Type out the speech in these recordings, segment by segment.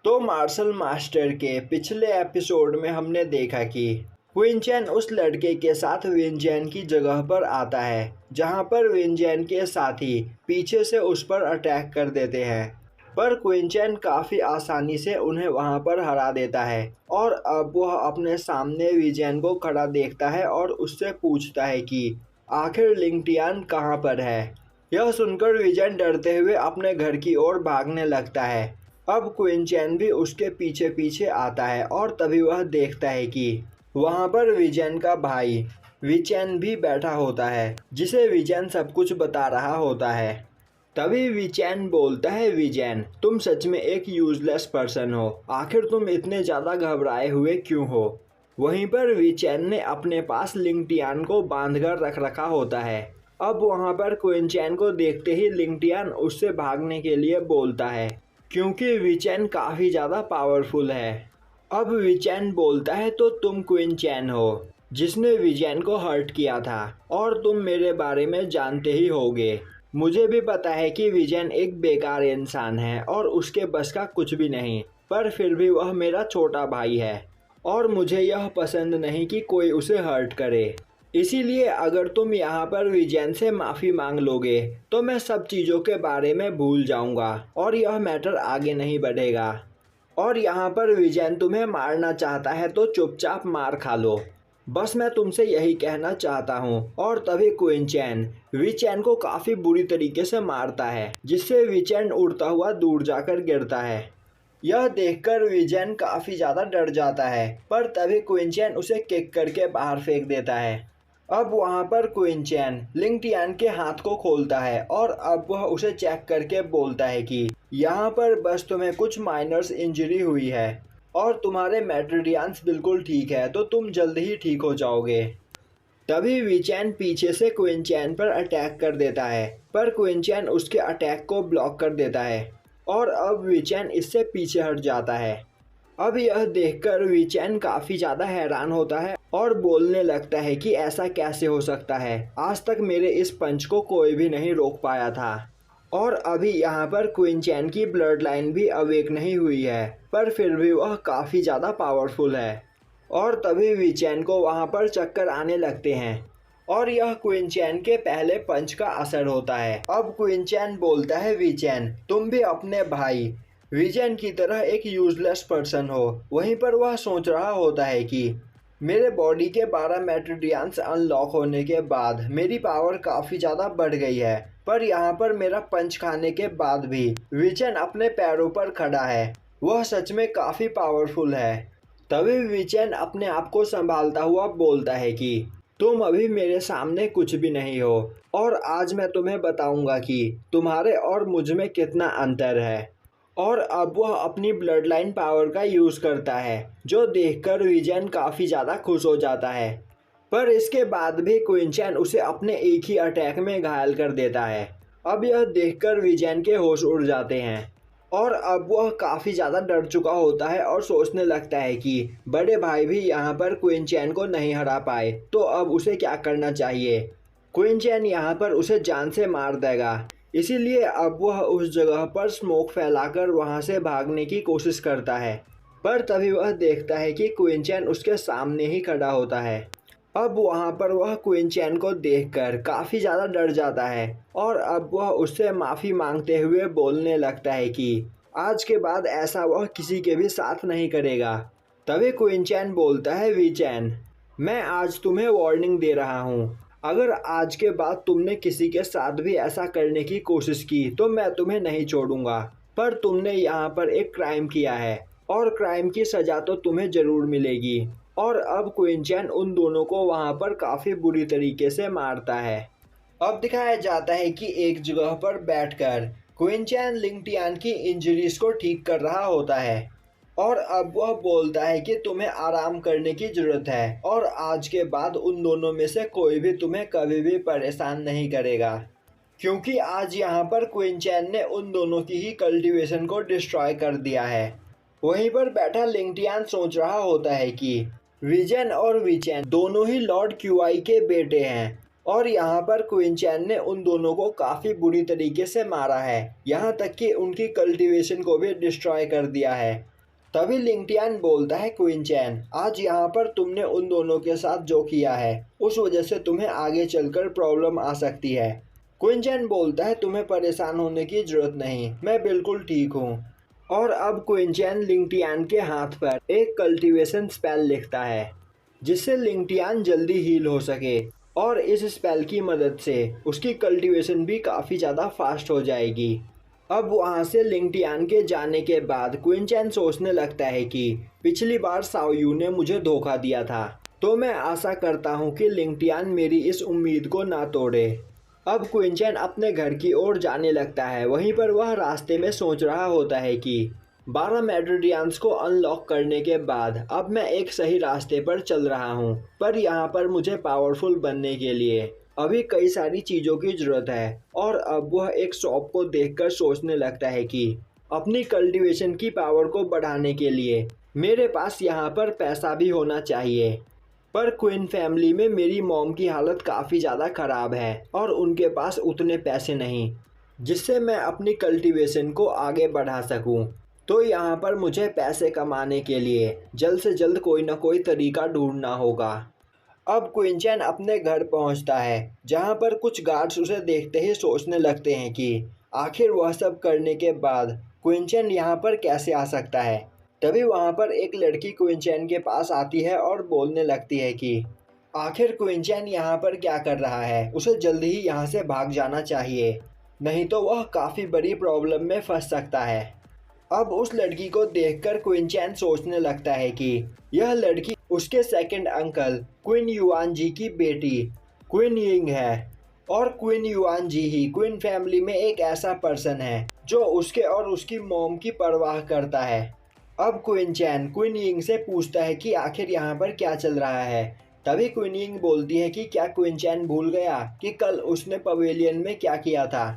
तो martial master के पिछले एपिसोड में हमने देखा कि विंचेन उस लड़के के साथ विंचेन की जगह पर आता है जहां पर विंचेन के साथी पीछे से उस पर अटैक कर देते हैं, पर क्विंचेन काफ़ी आसानी से उन्हें वहां पर हरा देता है। और अब वह अपने सामने विंचेन को खड़ा देखता है और उससे पूछता है कि आखिर लिंगटियान कहाँ पर है। यह सुनकर विंचेन डरते हुए अपने घर की ओर भागने लगता है। अब क्विंचेन भी उसके पीछे पीछे आता है और तभी वह देखता है कि वहां पर विंचेन का भाई विंचेन भी बैठा होता है, जिसे विंचेन सब कुछ बता रहा होता है। तभी विंचेन बोलता है, विंचेन तुम सच में एक यूजलेस पर्सन हो, आखिर तुम इतने ज़्यादा घबराए हुए क्यों हो। वहीं पर विंचेन ने अपने पास लिंगटियान को बांधकर रख रखा होता है। अब वहां पर क्विंचेन को देखते ही लिंगटियान उससे भागने के लिए बोलता है, क्योंकि विंचेन काफ़ी ज़्यादा पावरफुल है। अब विंचेन बोलता है, तो तुम क्विंचेन हो जिसने विंचेन को हर्ट किया था और तुम मेरे बारे में जानते ही होगे। मुझे भी पता है कि विंचेन एक बेकार इंसान है और उसके बस का कुछ भी नहीं, पर फिर भी वह मेरा छोटा भाई है और मुझे यह पसंद नहीं कि कोई उसे हर्ट करे। इसीलिए अगर तुम यहाँ पर विंचेन से माफ़ी मांग लोगे तो मैं सब चीज़ों के बारे में भूल जाऊँगा और यह मैटर आगे नहीं बढ़ेगा। और यहाँ पर विंचेन तुम्हें मारना चाहता है तो चुपचाप मार खा लो, बस मैं तुमसे यही कहना चाहता हूँ। और तभी क्विंचेन विंचेन को काफ़ी बुरी तरीके से मारता है, जिससे विंचेन उड़ता हुआ दूर जाकर गिरता है। यह देखकर विंचेन काफ़ी ज़्यादा डर जाता है, पर तभी क्विंचेन उसे किक करके बाहर फेंक देता है। अब वहां पर क्विंचेन लिंगटियान के हाथ को खोलता है और अब वह उसे चेक करके बोलता है कि यहाँ पर बस तुम्हें कुछ माइनर्स इंजरी हुई है और तुम्हारे मेट्रोडियंस बिल्कुल ठीक है, तो तुम जल्द ही ठीक हो जाओगे। तभी विंचेन पीछे से क्विंचेन पर अटैक कर देता है, पर क्विंचेन उसके अटैक को ब्लॉक कर देता है और अब विंचेन इससे पीछे हट जाता है। अब यह देखकर विंचेन काफ़ी ज़्यादा हैरान होता है और बोलने लगता है कि ऐसा कैसे हो सकता है, आज तक मेरे इस पंच को कोई भी नहीं रोक पाया था। और अभी यहाँ पर क्विंचेन की ब्लड लाइन भी अवेक नहीं हुई है, पर फिर भी वह काफ़ी ज़्यादा पावरफुल है। और तभी विंचेन को वहाँ पर चक्कर आने लगते हैं और यह क्विंचेन के पहले पंच का असर होता है। अब क्विंचेन बोलता है, विंचेन तुम भी अपने भाई विंचेन की तरह एक यूजलेस पर्सन हो। वहीं पर वह सोच रहा होता है कि मेरे बॉडी के 12 मेट्रोडियंस अनलॉक होने के बाद मेरी पावर काफ़ी ज़्यादा बढ़ गई है, पर यहाँ पर मेरा पंच खाने के बाद भी विंचेन अपने पैरों पर खड़ा है। वह सच में काफ़ी पावरफुल है। तभी विंचेन अपने आप को संभालता हुआ बोलता है कि तुम अभी मेरे सामने कुछ भी नहीं हो और आज मैं तुम्हें बताऊंगा कि तुम्हारे और मुझ में कितना अंतर है। और अब वह अपनी ब्लड लाइन पावर का यूज़ करता है, जो देखकर विंचेन काफ़ी ज़्यादा खुश हो जाता है। पर इसके बाद भी क्विंचेन उसे अपने एक ही अटैक में घायल कर देता है। अब यह देखकर विंचेन के होश उड़ जाते हैं और अब वह काफ़ी ज़्यादा डर चुका होता है और सोचने लगता है कि बड़े भाई भी यहाँ पर क्विंचेन को नहीं हरा पाए, तो अब उसे क्या करना चाहिए। क्विंचेन यहाँ पर उसे जान से मार देगा, इसीलिए अब वह उस जगह पर स्मोक फैलाकर वहां से भागने की कोशिश करता है। पर तभी वह देखता है कि क्विंचेन उसके सामने ही खड़ा होता है। अब वहां पर वह क्विंचेन को देखकर काफ़ी ज़्यादा डर जाता है और अब वह उससे माफ़ी मांगते हुए बोलने लगता है कि आज के बाद ऐसा वह किसी के भी साथ नहीं करेगा। तभी क्विंचेन बोलता है, विंचेन मैं आज तुम्हें वार्निंग दे रहा हूँ, अगर आज के बाद तुमने किसी के साथ भी ऐसा करने की कोशिश की तो मैं तुम्हें नहीं छोड़ूंगा। पर तुमने यहाँ पर एक क्राइम किया है और क्राइम की सज़ा तो तुम्हें ज़रूर मिलेगी। और अब क्विंचेन उन दोनों को वहाँ पर काफ़ी बुरी तरीके से मारता है। अब दिखाया जाता है कि एक जगह पर बैठकर क्विंचेन लिंगटियान की इंजरीज को ठीक कर रहा होता है और अब वह बोलता है कि तुम्हें आराम करने की ज़रूरत है और आज के बाद उन दोनों में से कोई भी तुम्हें कभी भी परेशान नहीं करेगा, क्योंकि आज यहाँ पर क्विंचेन ने उन दोनों की ही कल्टीवेशन को डिस्ट्रॉय कर दिया है। वहीं पर बैठा लिंगटियान सोच रहा होता है कि विंचेन और विंचेन दोनों ही लॉर्ड क्यूआई के बेटे हैं और यहाँ पर क्विंचेन ने उन दोनों को काफ़ी बुरी तरीके से मारा है, यहाँ तक कि उनकी कल्टीवेशन को भी डिस्ट्रॉय कर दिया है। तभी लिंगटियान बोलता है क्वीन चैन, आज यहाँ पर तुमने उन दोनों के साथ जो किया है उस वजह से तुम्हें आगे चलकर प्रॉब्लम आ सकती है। क्वीन चैन बोलता है तुम्हें परेशान होने की जरूरत नहीं, मैं बिल्कुल ठीक हूँ। और अब क्वीन चैन लिंगटियान के हाथ पर एक कल्टीवेशन स्पेल लिखता है जिससे लिंगटियान जल्दी हील हो सके, और इस स्पेल की मदद से उसकी कल्टीवेशन भी काफ़ी ज़्यादा फास्ट हो जाएगी। अब वहाँ से लिंगटियान के जाने के बाद क्वीन चैन सोचने लगता है कि पिछली बार साओयू ने मुझे धोखा दिया था, तो मैं आशा करता हूँ कि लिंगटियान मेरी इस उम्मीद को ना तोड़े। अब क्वीन चैन अपने घर की ओर जाने लगता है। वहीं पर वह रास्ते में सोच रहा होता है कि 12 मेट्रोडियंस को अनलॉक करने के बाद अब मैं एक सही रास्ते पर चल रहा हूँ, पर यहाँ पर मुझे पावरफुल बनने के लिए अभी कई सारी चीज़ों की ज़रूरत है। और अब वह एक शॉप को देखकर सोचने लगता है कि अपनी कल्टीवेशन की पावर को बढ़ाने के लिए मेरे पास यहाँ पर पैसा भी होना चाहिए। पर क्वीन फैमिली में मेरी मॉम की हालत काफ़ी ज़्यादा ख़राब है और उनके पास उतने पैसे नहीं जिससे मैं अपनी कल्टीवेशन को आगे बढ़ा सकूं। तो यहाँ पर मुझे पैसे कमाने के लिए जल्द से जल्द कोई ना कोई तरीका ढूंढना होगा। अब क्वीन चैन अपने घर पहुँचता है जहाँ पर कुछ गार्ड्स उसे देखते ही सोचने लगते हैं कि आखिर वह सब करने के बाद क्वीन चैन यहाँ पर कैसे आ सकता है। तभी वहाँ पर एक लड़की क्वीन चैन के पास आती है और बोलने लगती है कि आखिर क्वीन चैन यहाँ पर क्या कर रहा है, उसे जल्दी ही यहाँ से भाग जाना चाहिए, नहीं तो वह काफ़ी बड़ी प्रॉब्लम में फंस सकता है। अब उस लड़की को देखकर क्वीन चैन सोचने लगता है कि यह लड़की उसके सेकंड अंकल क्वीन युआन जी की बेटी क्वीन यिंग है, और क्वीन युआन जी ही क्वीन फैमिली में एक ऐसा पर्सन है जो उसके और उसकी मॉम की परवाह करता है। अब क्वीन चैन क्वीन यिंग से पूछता है कि आखिर यहाँ पर क्या चल रहा है। तभी क्वीन यिंग बोलती है कि क्या क्वीन चैन भूल गया कि कल उसने पवेलियन में क्या किया था।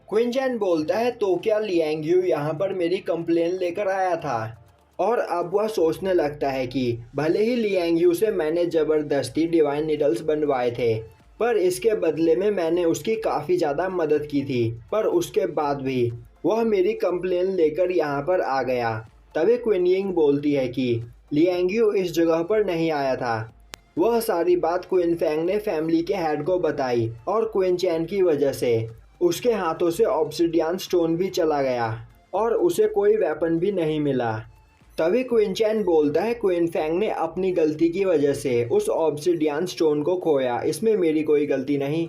क्वीन चैन बोलता है तो क्या लियांग यू यहाँ पर मेरी कंप्लेन लेकर आया था। और अब वह सोचने लगता है कि भले ही लियांग यू से मैंने ज़बरदस्ती डिवाइन नीडल्स बनवाए थे, पर इसके बदले में मैंने उसकी काफ़ी ज़्यादा मदद की थी, पर उसके बाद भी वह मेरी कंप्लेन लेकर यहाँ पर आ गया। तभी क्वीन यिंग बोलती है कि लियांग यू इस जगह पर नहीं आया था। वह सारी बात क्वीन फेंग ने फैमिली के हेड को बताई और क्वीन चैन की वजह से उसके हाथों से ऑब्सिडियन स्टोन भी चला गया और उसे कोई वेपन भी नहीं मिला। तभी क्वीन चैन बोलता है क्वीन फेंग ने अपनी गलती की वजह से उस ऑब्सिडियन स्टोन को खोया, इसमें मेरी कोई गलती नहीं।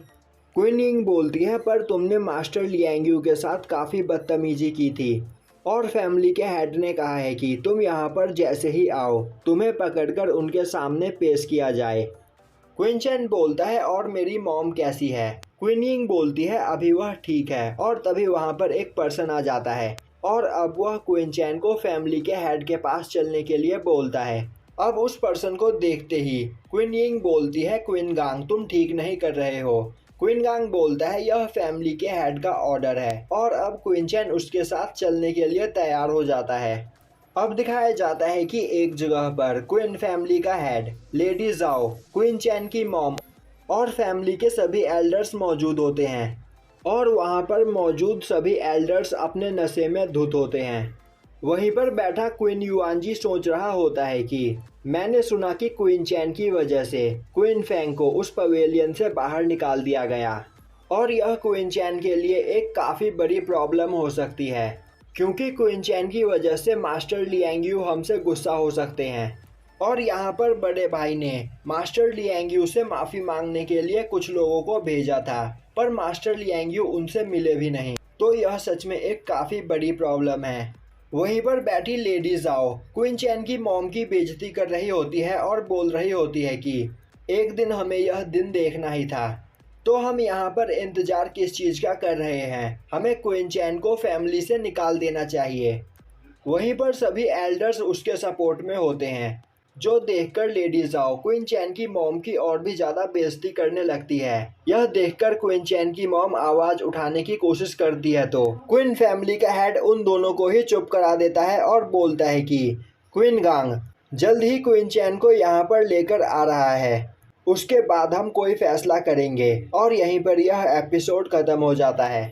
क्वीन यिंग बोलती है पर तुमने मास्टर लियांग यू के साथ काफ़ी बदतमीजी की थी और फैमिली के हेड ने कहा है कि तुम यहाँ पर जैसे ही आओ तुम्हें पकड़कर उनके सामने पेश किया जाए। क्वीन चैन बोलता है और मेरी मॉम कैसी है। क्वीन यिंग बोलती है अभी वह ठीक है। और तभी वहाँ पर एक पर्सन आ जाता है और अब वह क्वीन चैन को फैमिली के हेड के पास चलने के लिए बोलता है। अब उस पर्सन को देखते ही क्वीन यिंग बोलती है क्वीन गांग तुम ठीक नहीं कर रहे हो। क्वीन गांग बोलता है यह फैमिली के हेड का ऑर्डर है, और अब क्वीन चैन उसके साथ चलने के लिए तैयार हो जाता है। अब दिखाया जाता है कि एक जगह पर क्वीन फैमिली का हेड लेडी जाओ, क्वीन चैन की मॉम और फैमिली के सभी एल्डर्स मौजूद होते हैं, और वहाँ पर मौजूद सभी एल्डर्स अपने नशे में धुत होते हैं। वहीं पर बैठा क्वीन युआन जी सोच रहा होता है कि मैंने सुना कि क्वीन चैन की वजह से क्वीन फेंग को उस पवेलियन से बाहर निकाल दिया गया, और यह क्वीन चैन के लिए एक काफ़ी बड़ी प्रॉब्लम हो सकती है, क्योंकि क्वीन चैन की वजह से मास्टर लियांग यू हमसे गुस्सा हो सकते हैं। और यहाँ पर बड़े भाई ने मास्टर लियांग यू से माफ़ी मांगने के लिए कुछ लोगों को भेजा था, पर मास्टर लियांग यू उनसे मिले भी नहीं, तो यह सच में एक काफ़ी बड़ी प्रॉब्लम है। वहीं पर बैठी लेडी जाओ क्वीन चैन की मॉम की बेइज्जती कर रही होती है और बोल रही होती है कि एक दिन हमें यह दिन देखना ही था, तो हम यहाँ पर इंतज़ार किस चीज़ का कर रहे हैं, हमें क्वीन चैन को फैमिली से निकाल देना चाहिए। वहीं पर सभी एल्डर्स उसके सपोर्ट में होते हैं, जो देखकर लेडी जाओ क्वीन चैन की मॉम की और भी ज़्यादा बेइज्जती करने लगती है। यह देखकर क्वीन चैन की मॉम आवाज़ उठाने की कोशिश करती है, तो क्वीन फैमिली का हेड उन दोनों को ही चुप करा देता है और बोलता है कि क्वीन गांग जल्द ही क्वीन चैन को यहाँ पर लेकर आ रहा है, उसके बाद हम कोई फैसला करेंगे। और यहीं पर यह एपिसोड ख़त्म हो जाता है।